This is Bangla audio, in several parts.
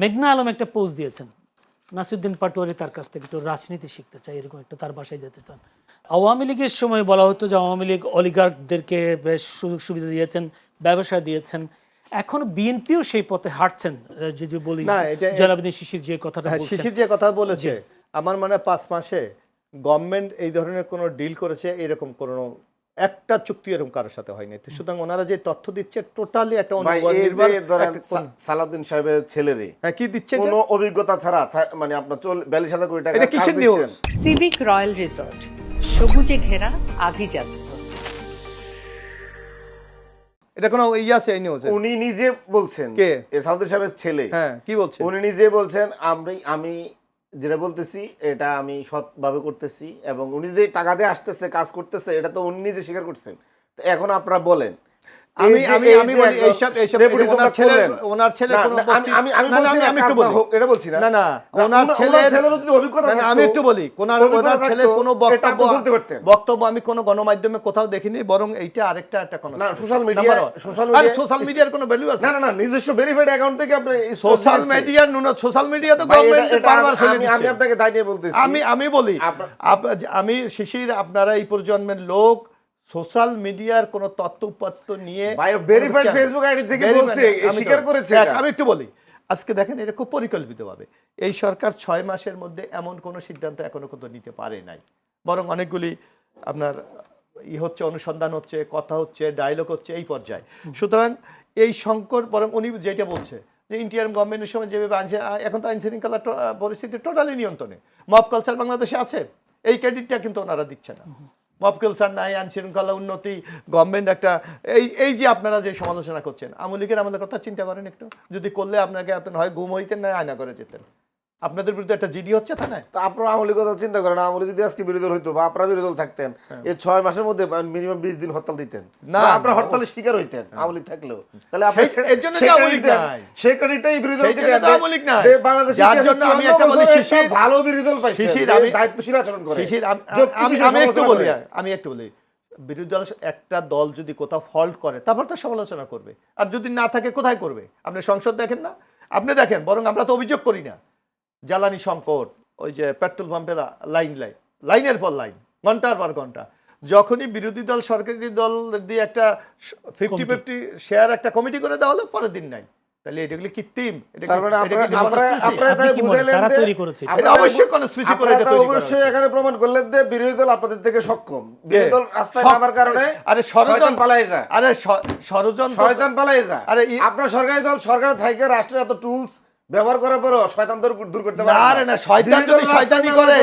মেঘনা আলম একটা পোস্ট দিয়েছেন, নাসিরুদ্দিন পাটোয়ারি তার কাছ থেকে একটু রাজনীতি শিখতে চাই, এরকম একটা তার বাসায় যেতে চান। আওয়ামী লীগের সময় বলা হতো যে আওয়ামী লীগ অলিগার্কদেরকে বেশ সুযোগ সুবিধা দিয়েছেন, ব্যবসা দিয়েছেন। এখন বিএনপিও সেই পথে হাঁটছেন। যদি বলি জলালউদ্দিন শিশির যে কথাটা বলছেন, শিশির যে কথা বলেছে, আমার মনে হয় 5 মাসে গভর্নমেন্ট এই ধরনের কোনো ডিল করেছে এরকম কোনো একটা চুক্তি এরকম কারোর সাথে হয়নি। সুতরাং ওনারা যে তথ্য দিচ্ছে টোটালি একটা সালাউদ্দিন সাহেবের ছেলেরে কি দিচ্ছে কোনো অভিজ্ঞতা ছাড়া, মানে আপনার 42,000 কোটি টাকা এটা কিসের নিউজ? সিভিক রয়্যাল রিসোর্ট, সবুজে ঘেরা আভিজাত্য। এটা কোনো আছে এই নিউজে? উনি নিজে বলছেন, কে? সালাউদ্দিন সাহেবের ছেলে। হ্যাঁ, কি বলছেন? উনি নিজে বলছেন আমি যেটা বলতেছি এটা আমি সৎভাবে করতেছি, এবং উনি যে টাকা দিয়ে আসতেছে কাজ করতেছে এটা তো উনি নিজে স্বীকার করছেন। তো এখন আপনারা বলেন, আমি বলি এইসব ওনার ছেলে কোনো আমি একটু বলি, এটা বলছি না, না ওনার ছেলের যদি অভিজ্ঞতা, আমি একটু বলি, ওনার ছেলে কোনো বক্তব্য আমি কোনো গণমাধ্যমে কোথাও দেখিনি, বরং এইটা আরেকটা একটা কোন না সোশ্যাল মিডিয়ার কোনো ভ্যালু আছে? না নিজস্ব ভেরিফাইড অ্যাকাউন্ট থেকে আপনি সোশ্যাল মিডিয়া তো গভর্নমেন্ট বারবার ফেলে দিচ্ছে। আমি আপনাকে দায় নিয়ে বলতেছি, আমি বলি, আমি শিশির, আপনারা এই প্রজন্মের লোক সোশ্যাল মিডিয়ার কোন তথ্য উপাত্ত নিয়ে ভেরিফাইড ফেসবুক আইডি থেকে বলছে, স্বীকার করেছে। আমি একটু বলি, আজকে দেখেন এটা খুব পরিকল্পিতভাবে এই সরকার 6 মাসের মধ্যে এমন কোন সিদ্ধান্ত এখনো কিন্তু নিতে পারে নাই, বরং অনেকগুলি আপনার হচ্ছে, অনুসন্ধান হচ্ছে, কথা হচ্ছে, ডায়লগ হচ্ছে এই পর্যায়ে। সুতরাং এই সংকট, বরং উনি যেটা বলছে যে ইন্টারিম গভর্নমেন্টের সময় যেভাবে আনছে, এখন তো আইন শৃঙ্খলা পরিস্থিতি টোটালি নিয়ন্ত্রণে, মব কালচার বাংলাদেশে আছে, এই ক্রেডিটটা কিন্তু ওনারা দিচ্ছে না। মব কালচার নাই, আইন শৃঙ্খলা উন্নতি, গভর্নমেন্ট একটা এই যে আপনারা যে সমালোচনা করছেন, আওয়ামী লীগের আমাদের কথা চিন্তা করেন একটু, যদি করলে আপনাকে এত হয় গুম হইতেন না আয়না করে যেতেন। আপনাদের বিরুদ্ধে একটা জিডি হচ্ছে থানায়, তো আপনারা আওয়ামী লীগের কথা চিন্তা করেন, আওয়ামী লীগ যদি আজকে বিরোধী দল হইতো বা আপনারা বিরোধী দল থাকতেন, এই 6 মাসের মধ্যে মিনিমাম 20 দিন হরতাল দিতেন না, আপনারা হরতালের শিকার হইতেন আওয়ামী লীগ থাকলেও। তাহলে আপনি এর জন্য আওয়ামী লীগ নাই, সেই ক্রেডিটটাই বিরোধী দল থেকে আওয়ামী লীগ নাই। বাংলাদেশে যার জন্য আমি একটা বলি, শিশির ভালো বিরোধী দল পাইছে, শিশির আমি দায়িত্বশীল আচরণ করে। শিশির আমি একটু বলি বিরোধী দল একটা দল যদি কোথাও ফল্ট করে তারপর তো সমালোচনা করবে, আর যদি না থাকে কোথায় করবে? আপনি সংসদ দেখেন না, আপনি দেখেন, বরং আমরা তো অভিযোগ করি না, জ্বালানি সংকট, ওই যে পেট্রোল পাম্পে লাইনের পর লাইন, ঘন্টার পর ঘন্টা, যখনই বিরোধী দল সরকারি দল দিয়ে একটা 50-50 শেয়ার একটা কমিটি করে দেওয়া হলো, পরের দিন নাই। তাহলে এটাগুলি কৃত্রিম, অবশ্যই এখানে প্রমাণ করলেন যে বিরোধী দল আপনাদের থেকে সক্ষম, বিরোধী দল রাস্তায় নামার কারণে শয়তান পালায় যায়, শয়তান পালায় যায়। আরে আপনার সরকারি দল সরকার থেকে রাষ্ট্রের এত টুলস ব্যবহার করার পরও শয়তান দূর করতে পারে না। শয়তান যদি শয়তানি করে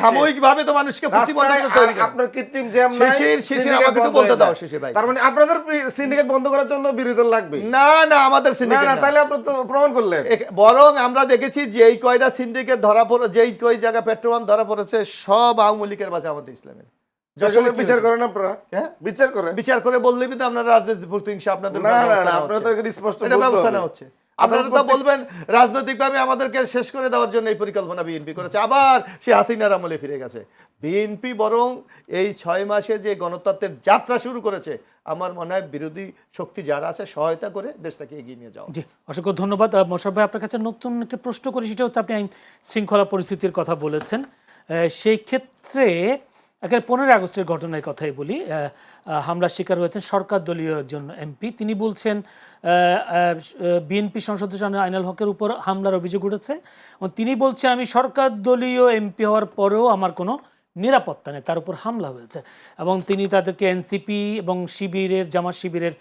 সাময়িকভাবে তো মানুষকে প্রতিবন্ধকতা তৈরি করে। আপনার কৃত্রিম জ্যাম নাই, শিশির আমাকে তো বলতে দাও শিশির ভাই। তার মানে আপনাদের সিন্ডিকেট বন্ধ করার জন্য বিরোধী দল লাগবে না আমাদের সিন্ডিকেট না, তাহলে আপনি তো প্রমাণ করলেন। বরং আমরা দেখেছি যেই কয়টা সিন্ডিকেট ধরা পড়ে, যেই কয় জায়গা পেট্রোল পাম্প ধরা পড়েছে, সব আওয়ামী লীগের বা জামাতে ইসলামের। বিচার করেন আপনারা, বিচার করে বললেই কিন্তু আপনারা রাজনীতি প্রতিহিংসা আপনাদের না, আপনারা তো স্পষ্ট ব্যবস্থা নেওয়া হচ্ছে। আপনারা তো বলবেন রাজনৈতিকভাবে আমাদেরকে শেষ করে দেওয়ার জন্য এই পরিকল্পনা বিএনপি করেছে, আবার সে হাসিনার আমলে ফিরে গেছে। বিএনপি বরং এই 6 মাসে যে গণতন্ত্রের যাত্রা শুরু করেছে, আমার মনে হয় বিরোধী শক্তি যারা আছে সহায়তা করে দেশটাকে এগিয়ে নিয়ে যাওয়া। জি, অসংখ্য ধন্যবাদ মোশাররফ ভাই। আপনার কাছে নতুন একটা প্রশ্ন করি, সেটা হচ্ছে আপনি আইন শৃঙ্খলা পরিস্থিতির কথা বলেছেন, সেই ক্ষেত্রে একেবারে 15 আগস্টের ঘটনার কথাই বলি। হামলার শিকার হয়েছেন সরকার দলীয় একজন এমপি। তিনি বলছেন বিএনপি সংসদ সদস্য আইনাল হকের উপর হামলার অভিযোগ উঠেছে। তিনি বলছেন আমি সরকার দলীয় এমপি হওয়ার পরেও আমার কোনো নিরাপত্তা নেই, তার উপর হামলা হয়েছে। এবং তিনি তাদেরকে এনসিপি এবং জামাত শিবিরের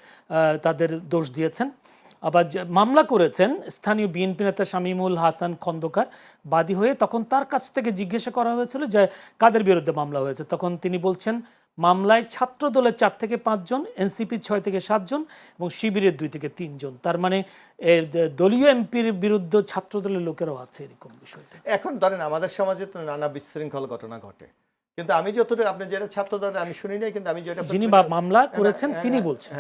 তাদের দোষ দিয়েছেন। আবার মামলা করেছেন স্থানীয় বিএনপি নেতা শামীমুল হাসান খন্দকার বাদী হয়ে। তখন তার কাছ থেকে জিজ্ঞাসা করা হয়েছিল যে কাদের বিরুদ্ধে মামলা হয়েছে, তখন তিনি বলছেন মামলায় ছাত্র দলের 4 থেকে 5 জন, এনসিপির 6 থেকে 7 জন এবং শিবিরের 2 থেকে 3 জন। তার মানে দলীয় এমপির বিরুদ্ধে ছাত্র দলের লোকেরাও আছে, এরকম বিষয়টা। এখন ধরেন আমাদের সমাজে তো নানা বিশৃঙ্খল ঘটনা ঘটে, কিন্তু আমি যতটুকু, আপনি যেটা ছাত্র দলের আমি শুনি নাই, কিন্তু আমি যেটা যিনি মামলা করেছেন তিনি বলছেন,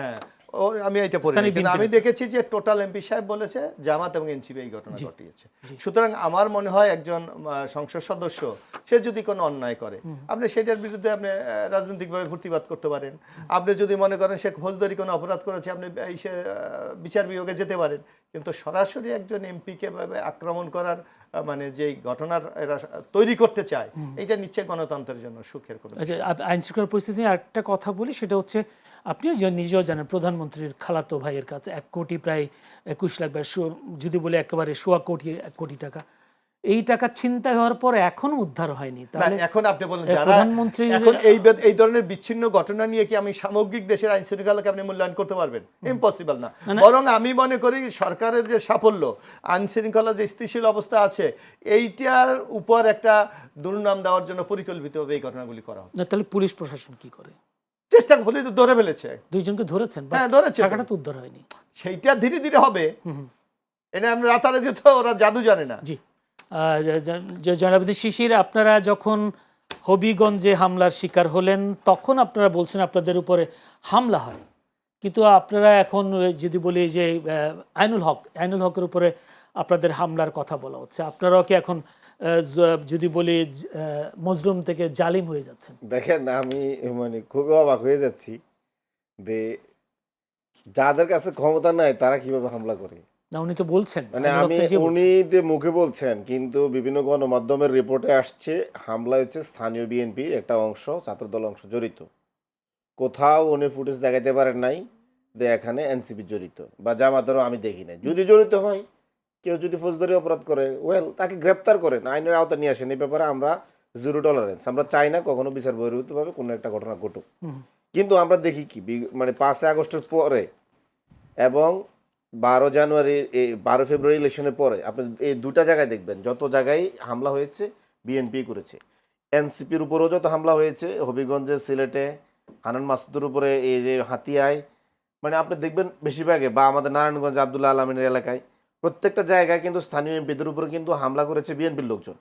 আমি এটা পড়ি, কিন্তু আমি দেখেছি যে টোটাল এমপি সাহেব বলেছে জামাত এবং এনসিপি এই ঘটনা ঘটিয়েছে। সুতরাং আমার মনে হয় একজন সংসদ সদস্য সে যদি কোনো অন্যায় করে, আপনি সেটার বিরুদ্ধে আপনি রাজনৈতিকভাবে প্রতিবাদ করতে পারেন। আপনি যদি মনে করেন সে ফৌজদারি কোনো অপরাধ করেছে, আপনি বিচার বিভাগে যেতে পারেন। কিন্তু সরাসরি একজন এমপিকে ভাবে আক্রমণ করার মানে যে ঘটনার এরা তৈরি করতে চায়, এটা নিশ্চয়ই গণতন্ত্রের জন্য সুখের কোনো আচ্ছা, আইন শৃঙ্খলা পরিস্থিতি নিয়ে আরেকটা কথা বলি, সেটা হচ্ছে আপনিও নিজেও জানেন প্রধানমন্ত্রীর খালাতো ভাইয়ের কাছে 1 কোটি প্রায় 21 লাখ বা যদি বলে একেবারে 1 কোটি টাকা, এই টাকা ছিনতাই হওয়ার পর এখনো উদ্ধার হয়নি। তাহলে এখন আপনি বলেন প্রধানমন্ত্রী এখন এই ধরনের বিচ্ছিন্ন ঘটনা নিয়ে কি আমি সামগ্রিক দেশের আইন শৃঙ্খলাকে আপনি মূল্যায়ন করতে পারবেন? ইম্পসিবল না। বরং আমি মনে করি সরকারের যে সাফল্য, আইন শৃঙ্খলা যে স্থিতিশীল অবস্থা আছে, এইটার উপর একটা দুর্নাম দেওয়ার জন্য পরিকল্পিতভাবে এই ঘটনাগুলি করা হচ্ছে। না, তাহলে পুলিশ প্রশাসন কি করে? চেষ্টা করলে তো ধরে ফেলেছে, 2 জনকে ধরেছেন, হ্যাঁ ধরেছে, টাকাটা তো উদ্ধার হয়নি। সেইটা ধীরে ধীরে হবে, এটা আমরা রাতারাতি তো ওরা জাদু জানে না। জি, জনাবুদ্দিন শিশির, আপনারা যখন হবিগঞ্জে হামলার শিকার হলেন তখন আপনারা বলছেন আপনাদের উপরে হামলা হয়, কিন্তু আপনারা এখন যদি বলি যে আইনুল হকের উপরে আপনাদের হামলার কথা বলা হচ্ছে, আপনারাও কি এখন যদি বলি মজলুম থেকে জালিম হয়ে যাচ্ছেন? দেখেন, আমি মানে খুবই অবাক হয়ে যাচ্ছি যে যাদের কাছে ক্ষমতা নাই তারা কিভাবে হামলা করে। না, উনি তো বলছেন, মানে উনি মুখে বলছেন, কিন্তু বিভিন্ন গণমাধ্যমের রিপোর্টে আসছে হামলা হচ্ছে স্থানীয় বিএনপির একটা অংশ, ছাত্রদল অংশ জড়িত। কোথাও উনি ফুটেজ দেখাইতে পারেন নাই যে এখানে এনসিপি জড়িত বা জামাতেরও আমি দেখি নাই। যদি জড়িত হয়, কেউ যদি ফৌজদারি অপরাধ করে, ওয়েল তাকে গ্রেপ্তার করেন, আইনের আওতায় নিয়ে আসেন। এই ব্যাপারে আমরা 0 টলারেন্স। আমরা চাই না কখনো বিচার বহির্ভূতভাবে কোনো একটা ঘটনা ঘটুক। কিন্তু আমরা দেখি কি, মানে 5 আগস্টের পরে এবং 12 জানুয়ারি 12 ফেব্রুয়ারি ইলেকশনের পরে আপনি এই 2টা জায়গায় দেখবেন, যত জায়গায় হামলা হয়েছে বিএনপি করেছে। এনসিপির উপরেও যত হামলা হয়েছে, হবিগঞ্জে, সিলেটে, হানান মাসুদের উপরে, এই যে হাতিয়ায়, মানে আপনি দেখবেন বেশিরভাগে, বা আমাদের নারায়ণগঞ্জ আব্দুল্লাহ আলমিনের এলাকায়, প্রত্যেকটা জায়গায় কিন্তু স্থানীয় এমপিদের উপরে কিন্তু হামলা করেছে বিএনপির লোকজন।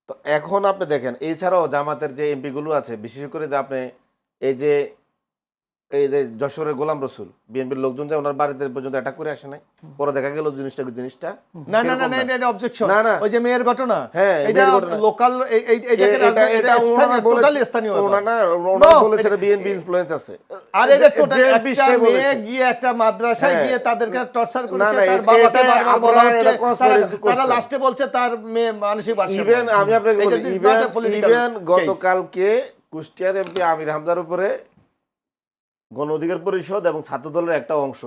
তো এখন আপনি দেখেন, এছাড়াও জামাতের যে এমপিগুলো আছে, বিশেষ করে আপনি এই যে যশোরের গোলাম রসুল, বিএনপির লোকজন যে ওনার বাড়িতে পর্যন্ত অ্যাটাক করে আসে নাই, পরে দেখা গেল জিনিসটা না না না না অবজেকশন, না না ওই যে মেয়ের ঘটনা, হ্যাঁ এটা লোকাল, এইটাকে এটা স্থানীয় না, ওনারা বলেছে বিএনপি ইনফ্লুয়েন্স আছে। আর এটা টোটাল একটা মেয়ে গিয়ে একটা মাদ্রাসায় গিয়ে তাদেরকে টর্চার করেছে, তার বাবাকে বারবার বলা হচ্ছে, তারা লাস্টে বলছে তার মেয়ে মানসিক ভারসাম্য। ইভেন আমি আপনাকে বলি, ইভেন গতকালকে কুষ্টিয়ার এমপি আমির হামজার উপরে গণ অধিকার পরিষদ এবং ছাত্রদলের একটা অংশ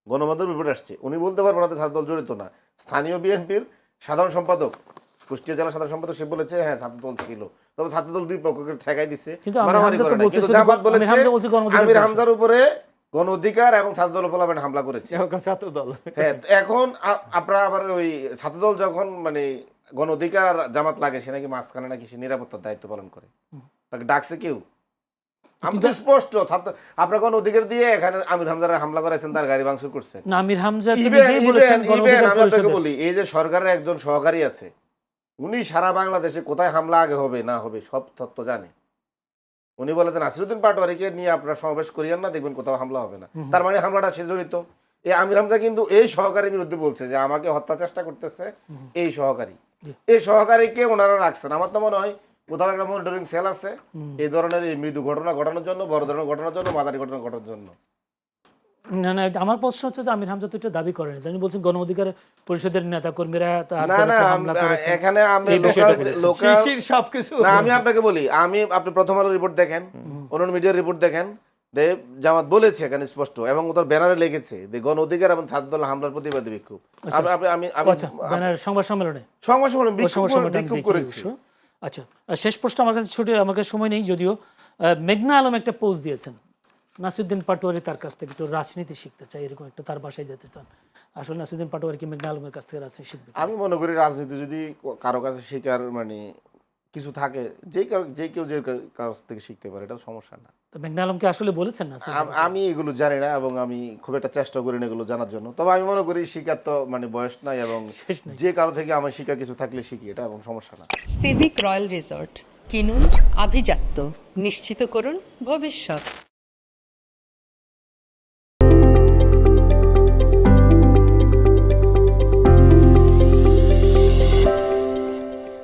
গণমাধ্যম রিপোর্ট আসছে, উনি বলতে পারবেন না ছাত্রদল জড়িত না। স্থানীয় বিএনপির সাধারণ সম্পাদক, কুষ্টিয়া জেলা সাধারণ সম্পাদক, সে বলেছে হ্যাঁ ছাত্রদল ছিল, তবে ছাত্রদল 2 পক্ষকে ঠেকাই দিচ্ছে, মারামারি করে না। কিন্তু জামাত বলেছে আমির হামজার উপরে গণ অধিকার এবং ছাত্রদল বলাবেন হামলা করেছে ছাত্রদল। হ্যাঁ, এখন আপনারা আবার ওই ছাত্রদল যখন মানে গণ অধিকার জামাত লাগে, সে নাকি মাঝখানে নাকি সে নিরাপত্তার দায়িত্ব পালন করে, তাকে ডাকছে কেউ? আমি তো স্পষ্ট আপনার কোন অধিকার দিয়ে এখানে আমির হামজার হামলা করেছেন, তার গাড়ি ভাঙচুর করছেন। না, আমির হামজা তো নিজেই বলেছেন আমি আপনাকে বলি, এই যে সরকারের একজন সহকারী আছে, উনি সারা বাংলাদেশে কোথায় হামলা আগে হবে না হবে সব তথ্য জানে। উনি বলেছেন নাসিরউদ্দিন পাটোয়ারিকে নিয়ে আপনারা সমাবেশ করিয়েন না, দেখবেন কোথাও হামলা হবে না। তার মানে হামলাটা সে জড়িত। এই আমির হামজা কিন্তু এই সহকারীর বিরুদ্ধে বলছে যে আমাকে হত্যা চেষ্টা করতেছে এই সহকারী। এই সহকারীকে ওনারা রাখছেন। আমার তো মনে হয় কোথাও একটা মনিটরিং সেল আছে এই ধরনের মৃদু ঘটনা ঘটানোর জন্য, বড় ধরনের ঘটনার জন্য, মাঝারি ঘটনা ঘটানোর জন্য। না না, আমার প্রশ্ন হচ্ছে যে আমির হামজা তো এটা দাবি করেনি, তিনি বলছেন গণ অধিকার পরিষদের নেতা কর্মীরা হামলা করেছে। এখানে সবকিছু না, আমি আপনাকে বলি, আপনি প্রথম আলো রিপোর্ট দেখেন, অন্য মিডিয়ার রিপোর্ট দেখেন, জামাত বলেছে এখানে স্পষ্ট, এবং ওদের ব্যানারে লিখেছে যে গণ অধিকার এবং ছাত্রদল হামলার প্রতিবাদী বিক্ষোভ। সংবাদ সম্মেলনে বিক্ষোভ করেছি। আচ্ছা, শেষ প্রশ্ন আমার কাছে ছোট, আমার কাছে সময় নেই যদিও। মেঘনা আলম একটা পোস্ট দিয়েছেন, নাসিরউদ্দিন পাটোয়ারি তার কাছ থেকে একটু রাজনীতি শিখতে চাই, এরকম একটা তার বাসায় যেতে চান। আসলে নাসিরউদ্দিন পাটোয়ারি কি মেঘনা আলমের কাছ থেকে রাজনীতি শিখবে? আমি মনে করি রাজনীতি যদি কারো কাছে শেখার মানে কিছু থাকে, যে কেউ যে কারো থেকে শিখতে পারে, এটা সমস্যা না। তো মেঘনা আলমকে আসলে বলেছেন না? আমি এগুলো জানি না এবং আমি খুব একটা চেষ্টা করি না এগুলো জানার জন্য। তবে আমি মনে করি শিখার তো মানে বয়স নাই, এবং যে কারো থেকে আমার শিখার কিছু থাকলে শিখি, এটা এবং সমস্যা না। সিভিক রয়্যাল রিসর্ট, কিনুন আভিজাত্য, নিশ্চিত করুন ভবিষ্যৎ।